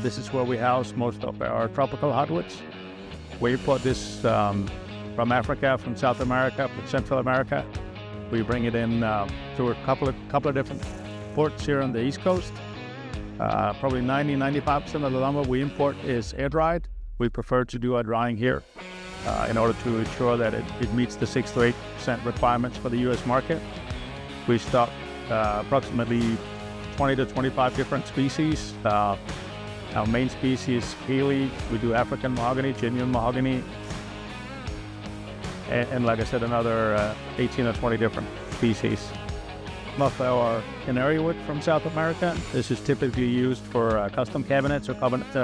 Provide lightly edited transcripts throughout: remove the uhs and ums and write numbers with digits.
This is where we house most of our tropical hardwoods. We import this from Africa, from South America, from Central America. We bring it in through a couple of different ports here on the East Coast. Probably 95% of the lumber we import is air dried. We prefer to do our drying here in order to ensure that it meets the 6 to 8% requirements for the U.S. market. We stock approximately 20 to 25 different species. Our main species is Baillie. We do African mahogany, genuine mahogany, and like I said, another 18 or 20 different species. Some of our canary wood from South America. This is typically used for custom cabinets or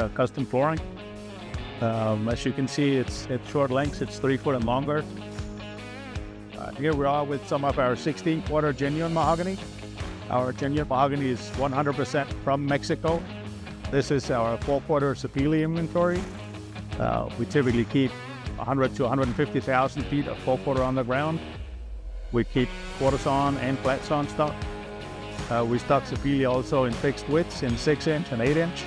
custom flooring. As you can see, it's short lengths. It's 3 foot and longer. Here we are with some of our 16-quarter genuine mahogany. Our genuine mahogany is 100% from Mexico. This is our 4-quarter Sapele inventory. We typically keep 100 to 150,000 feet of 4-quarter on the ground. We keep quarter sawn and flat sawn stock. We stock Sapele also in fixed widths in 6-inch and 8-inch.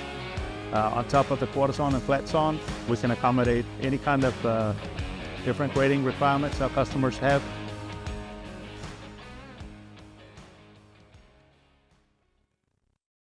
On top of the quarter sawn and flat sawn, we can accommodate any kind of different grading requirements our customers have.